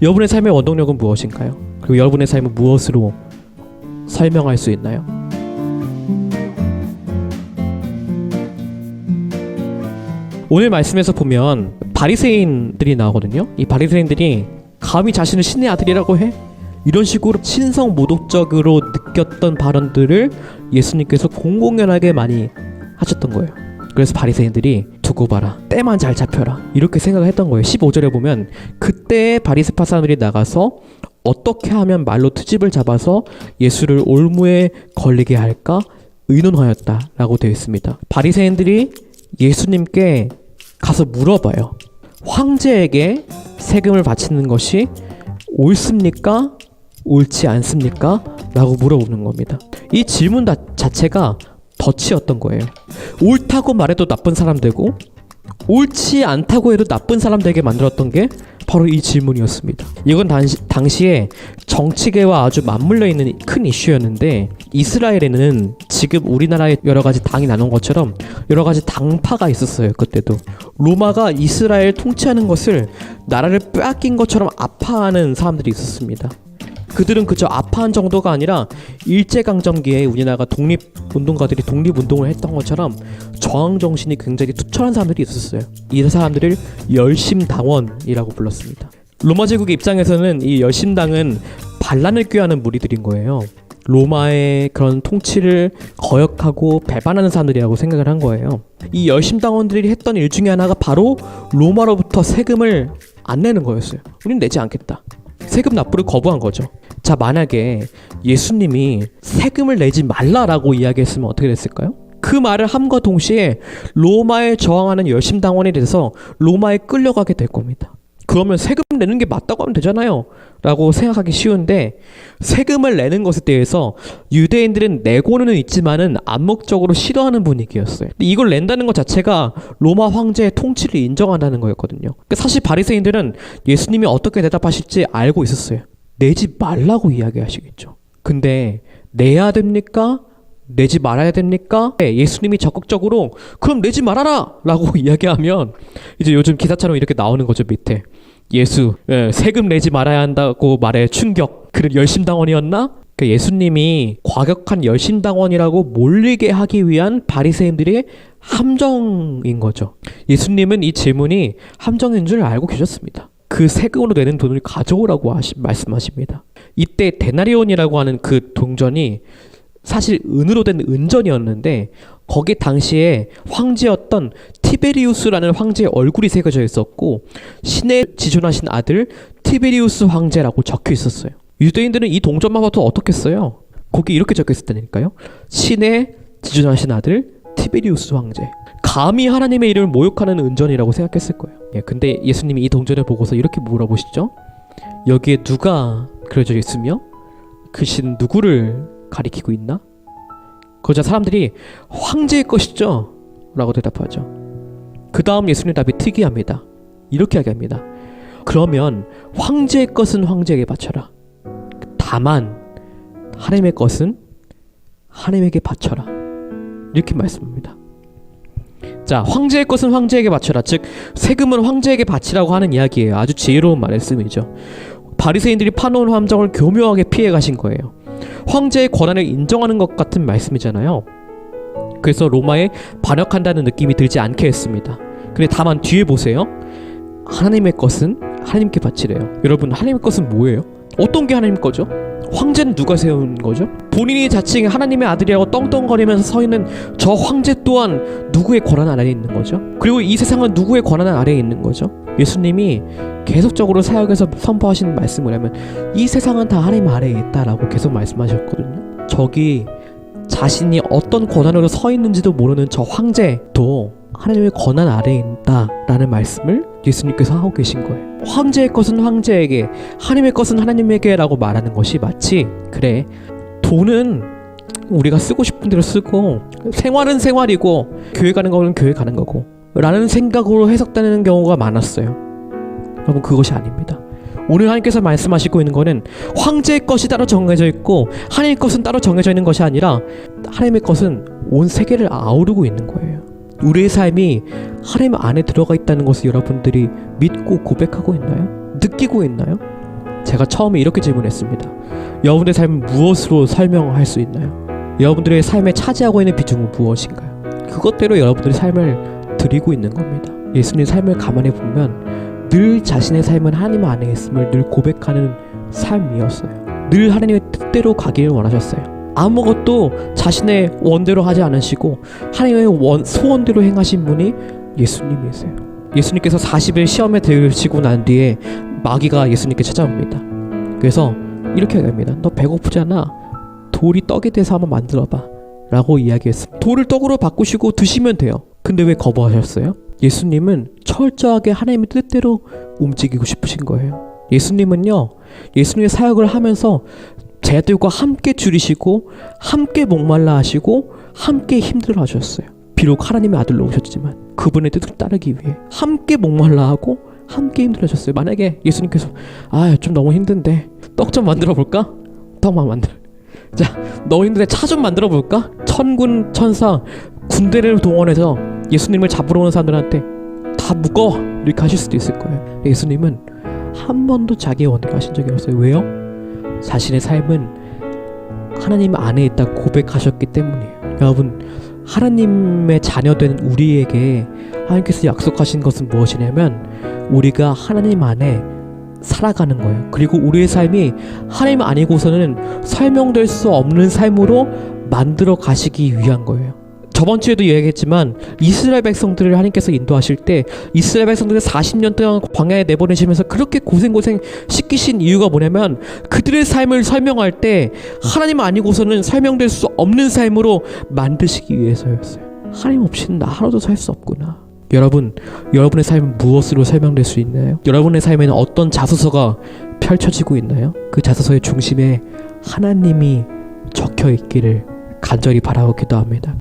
여러분의 삶의 원동력은 무엇인가요? 그리고 여러분의 삶은 무엇으로 설명할 수 있나요? 오늘 말씀에서 보면 바리새인들이 나오거든요. 이 바리새인들이 감히 자신을 신의 아들이라고 해? 이런 식으로 신성 모독적으로 느꼈던 발언들을 예수님께서 공공연하게 많이 하셨던 거예요. 그래서 바리새인들이 두고 봐라, 때만 잘 잡혀라, 이렇게 생각을 했던 거예요. 15절에 보면 그때 바리새파 사람들이 나가서 어떻게 하면 말로 트집을 잡아서 예수를 올무에 걸리게 할까 의논하였다라고 되어 있습니다. 바리새인들이 예수님께 가서 물어봐요. 황제에게 세금을 바치는 것이 옳습니까? 옳지 않습니까? 라고 물어보는 겁니다. 이 질문 자체가 덫이었던 거예요. 옳다고 말해도 나쁜 사람 되고 옳지 않다고 해도 나쁜 사람 되게 만들었던 게 바로 이 질문이었습니다. 이건 당시에 정치계와 아주 맞물려 있는 큰 이슈였는데, 이스라엘에는 지금 우리나라에 여러 가지 당이 나눈 것처럼 여러 가지 당파가 있었어요. 그때도 로마가 이스라엘 통치하는 것을 나라를 빼앗긴 것처럼 아파하는 사람들이 있었습니다. 그들은 그저 아파한 정도가 아니라 일제강점기에 우리나라가 독립운동가들이 독립운동을 했던 것처럼 저항정신이 굉장히 투철한 사람들이 있었어요. 이 사람들을 열심당원이라고 불렀습니다. 로마 제국의 입장에서는 이 열심당은 반란을 꾀하는 무리들인 거예요. 로마의 그런 통치를 거역하고 배반하는 사람들이라고 생각을 한 거예요. 이 열심당원들이 했던 일 중에 하나가 바로 로마로부터 세금을 안 내는 거였어요. 우린 내지 않겠다. 세금 납부를 거부한 거죠. 자, 만약에 예수님이 세금을 내지 말라라고 이야기했으면 어떻게 됐을까요? 그 말을 함과 동시에 로마에 저항하는 열심당원이 돼서 로마에 끌려가게 될 겁니다. 그러면 세금 내는 게 맞다고 하면 되잖아요 라고 생각하기 쉬운데, 세금을 내는 것에 대해서 유대인들은 내고는 있지만은 암묵적으로 싫어하는 분위기였어요. 이걸 낸다는 것 자체가 로마 황제의 통치를 인정한다는 거였거든요. 그러니까 사실 바리새인들은 예수님이 어떻게 대답하실지 알고 있었어요. 내지 말라고 이야기하시겠죠. 근데 내야 됩니까? 내지 말아야 됩니까? 예수님이 적극적으로 그럼 내지 말아라 라고 이야기하면 이제 요즘 기사처럼 이렇게 나오는 거죠. 밑에 예수 세금 내지 말아야 한다고 말해 충격. 그런 열심당원이었나? 그러니까 예수님이 과격한 열심당원이라고 몰리게 하기 위한 바리새인들의 함정인 거죠. 예수님은 이 질문이 함정인 줄 알고 계셨습니다. 그 세금으로 내는 돈을 가져오라고 말씀하십니다. 이때 데나리온이라고 하는 그 동전이 사실 은으로 된 은전이었는데, 거기 당시에 황제였던 티베리우스라는 황제의 얼굴이 새겨져 있었고 신에 지존하신 아들 티베리우스 황제라고 적혀 있었어요. 유대인들은 이 동전만 봐도 어떻겠어요? 거기 이렇게 적혀 있었다니까요. 신에 지존하신 아들 티베리우스 황제. 감히 하나님의 이름을 모욕하는 은전이라고 생각했을 거예요. 근데 예수님이 이 동전을 보고서 이렇게 물어보시죠. 여기에 누가 그려져 있으며 그 신 누구를 가리키고 있나? 그러자 사람들이 황제의 것이죠 라고 대답하죠. 그 다음 예수님 답이 특이합니다. 이렇게 이야기합니다. 그러면 황제의 것은 황제에게 바쳐라. 다만 하나님의 것은 하나님에게 바쳐라. 이렇게 말씀합니다. 자, 황제의 것은 황제에게 바쳐라. 즉 세금은 황제에게 바치라고 하는 이야기예요. 아주 지혜로운 말씀이죠. 바리새인들이 파놓은 함정을 교묘하게 피해 가신 거예요. 황제의 권한을 인정하는 것 같은 말씀이잖아요. 그래서 로마에 반역한다는 느낌이 들지 않게 했습니다. 근데 다만 뒤에 보세요. 하나님의 것은 하나님께 바치래요. 여러분, 하나님의 것은 뭐예요? 어떤 게 하나님 거죠? 황제는 누가 세운 거죠? 본인이 자칭 하나님의 아들이라고 떵떵거리면서 서 있는 저 황제 또한 누구의 권한 아래에 있는 거죠? 그리고 이 세상은 누구의 권한 아래에 있는 거죠? 예수님이 계속적으로 사역에서 선포하시는 말씀을 하면 이 세상은 다 하나님 아래에 있다라고 계속 말씀하셨거든요. 저기 자신이 어떤 권한으로 서 있는지도 모르는 저 황제도 하나님의 권한 아래에 있다라는 말씀을 예수님께서 하고 계신 거예요. 황제의 것은 황제에게, 하나님의 것은 하나님에게 라고 말하는 것이 마치, 그래, 돈은 우리가 쓰고 싶은 대로 쓰고 생활은 생활이고 교회 가는 거는 교회 가는 거고 라는 생각으로 해석되는 경우가 많았어요. 여러분, 그것이 아닙니다. 오늘 하나님께서 말씀하시고 있는 것은 황제의 것이 따로 정해져 있고 하나님의 것은 따로 정해져 있는 것이 아니라 하나님의 것은 온 세계를 아우르고 있는 거예요. 우리의 삶이 하나님 안에 들어가 있다는 것을 여러분들이 믿고 고백하고 있나요? 느끼고 있나요? 제가 처음에 이렇게 질문했습니다. 여러분들의 삶은 무엇으로 설명할 수 있나요? 여러분들의 삶에 차지하고 있는 비중은 무엇인가요? 그것대로 여러분들의 삶을 드리고 있는 겁니다. 예수님의 삶을 가만히 보면 늘 자신의 삶은 하나님 안에 있음을 늘 고백하는 삶이었어요. 늘 하나님의 뜻대로 가기를 원하셨어요. 아무것도 자신의 원대로 하지 않으시고 하나님의 소원대로 행하신 분이 예수님이세요. 예수님께서 40일 시험에 들으시고 난 뒤에 마귀가 예수님께 찾아옵니다. 그래서 이렇게 얘기합니다. 너 배고프잖아. 돌이 떡이 돼서 한번 만들어봐 라고 이야기했습니다. 돌을 떡으로 바꾸시고 드시면 돼요. 근데 왜 거부하셨어요? 예수님은 철저하게 하나님의 뜻대로 움직이고 싶으신 거예요. 예수님은요, 예수님의 사역을 하면서 제자들과 함께 줄이시고 함께 목말라 하시고 함께 힘들어 하셨어요. 비록 하나님의 아들로 오셨지만 그분의 뜻을 따르기 위해 함께 목말라 하고 함께 힘들어 하셨어요. 만약에 예수님께서 좀 너무 힘든데 떡 좀 만들어 볼까? 떡만 만들어. 자, 너무 힘든데 차 좀 만들어 볼까? 천군 천사 군대를 동원해서 예수님을 잡으러 오는 사람들한테 다 묶어 이렇게 하실 수도 있을 거예요. 예수님은 한 번도 자기의 원대로 하신 적이 없어요. 왜요? 자신의 삶은 하나님 안에 있다 고백하셨기 때문이에요. 여러분, 하나님의 자녀된 우리에게 하나님께서 약속하신 것은 무엇이냐면 우리가 하나님 안에 살아가는 거예요. 그리고 우리의 삶이 하나님 아니고서는 설명될 수 없는 삶으로 만들어 가시기 위한 거예요. 저번 주에도 이야기했지만 이스라엘 백성들을 하나님께서 인도하실 때 이스라엘 백성들을 40년 동안 광야에 내보내시면서 그렇게 고생 시키신 이유가 뭐냐면 그들의 삶을 설명할 때 하나님 아니고서는 설명될 수 없는 삶으로 만드시기 위해서였어요. 하나님 없이는 나 하루도 살 수 없구나. 여러분, 여러분의 삶은 무엇으로 설명될 수 있나요? 여러분의 삶에는 어떤 자소서가 펼쳐지고 있나요? 그 자소서의 중심에 하나님이 적혀 있기를 간절히 바라고 기도합니다.